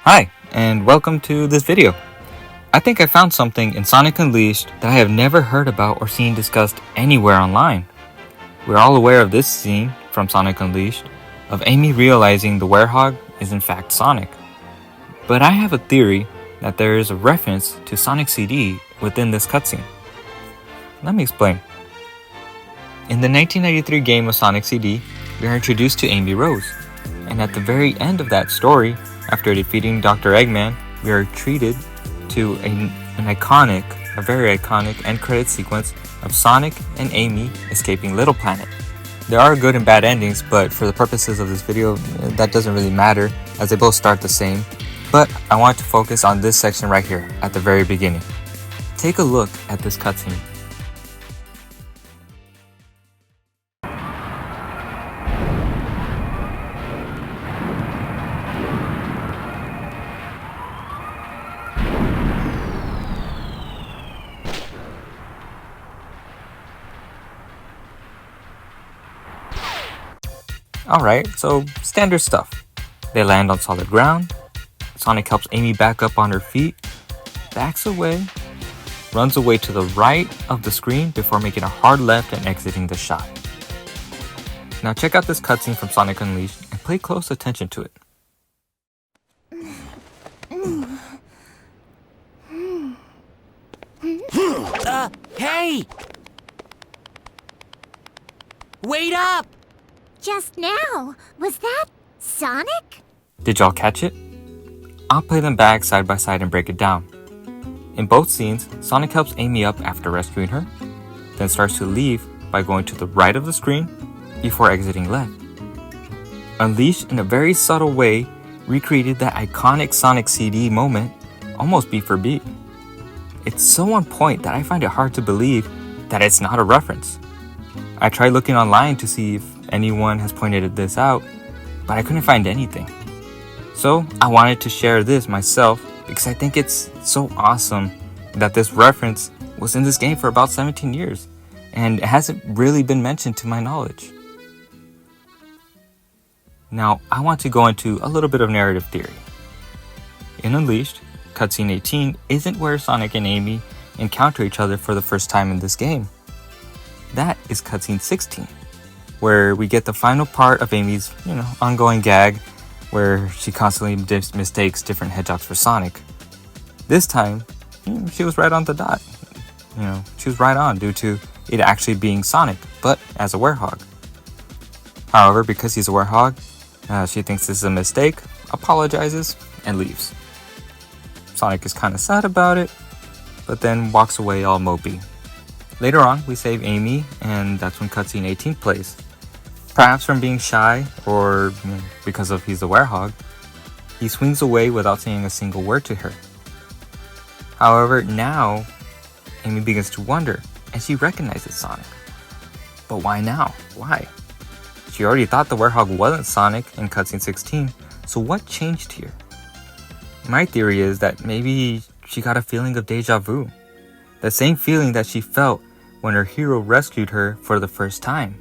Hi, and welcome to this video. I think I found something in Sonic Unleashed that I have never heard about or seen discussed anywhere online. We're all aware of this scene from Sonic Unleashed, of Amy realizing the werehog is in fact Sonic. But I have a theory that there is a reference to Sonic CD within this cutscene. Let me explain. In the 1993 game of Sonic CD, we are introduced to Amy Rose, and at the very end of that story, after defeating Dr. Eggman, we are treated to a very iconic end credit sequence of Sonic and Amy escaping Little Planet. There are good and bad endings, but for the purposes of this video, that doesn't really matter as they both start the same. But I want to focus on this section right here at the very beginning. Take a look at this cutscene. Alright, so standard stuff. They land on solid ground. Sonic helps Amy back up on her feet, backs away, runs away to the right of the screen before making a hard left and exiting the shot. Now check out this cutscene from Sonic Unleashed and pay close attention to it. Hey! Wait up! Just now, was that Sonic? Did y'all catch it? I'll play them back side by side and break it down. In both scenes, Sonic helps Amy up after rescuing her, then starts to leave by going to the right of the screen before exiting left. Unleashed in a very subtle way recreated that iconic Sonic CD moment almost beat for beat. It's so on point that I find it hard to believe that it's not a reference. I tried looking online to see if anyone has pointed this out, but I couldn't find anything. So I wanted to share this myself because I think it's so awesome that this reference was in this game for about 17 years and it hasn't really been mentioned to my knowledge. Now I want to go into a little bit of narrative theory. In Unleashed, cutscene 18 isn't where Sonic and Amy encounter each other for the first time in this game. That is cutscene 16, where we get the final part of Amy's, ongoing gag, where she constantly mistakes different hedgehogs for Sonic. This time, she was right on the dot. She was right on due to it actually being Sonic, but as a werehog. However, because he's a werehog, she thinks this is a mistake, apologizes, and leaves. Sonic is kind of sad about it, but then walks away all mopey. Later on, we save Amy, and that's when cutscene 18 plays. Perhaps from being shy, or because of he's a werehog, he swings away without saying a single word to her. However, now, Amy begins to wonder, and she recognizes Sonic. But why now? Why? She already thought the werehog wasn't Sonic in cutscene 16, so what changed here? My theory is that maybe she got a feeling of deja vu. The same feeling that she felt when her hero rescued her for the first time.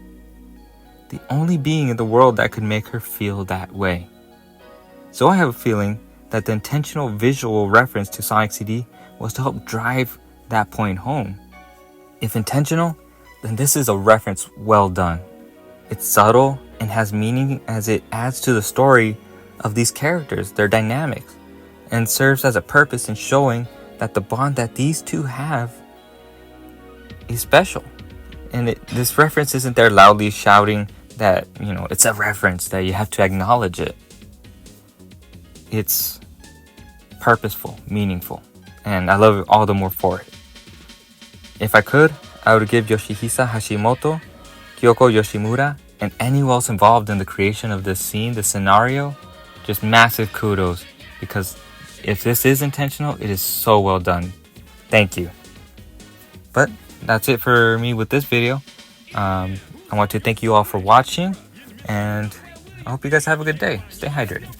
The only being in the world that could make her feel that way. So I have a feeling that the intentional visual reference to Sonic CD was to help drive that point home. If intentional, then this is a reference well done. It's subtle and has meaning as it adds to the story of these characters, their dynamics, and serves as a purpose in showing that the bond that these two have is special. And this reference isn't there loudly shouting that, it's a reference, that you have to acknowledge it. It's purposeful, meaningful, and I love it all the more for it. If I could, I would give Yoshihisa Hashimoto, Kyoko Yoshimura, and anyone else involved in the creation of this scene, this scenario, just massive kudos, because if this is intentional, it is so well done. Thank you. But that's it for me with this video. I want to thank you all for watching, and I hope you guys have a good day. Stay hydrated.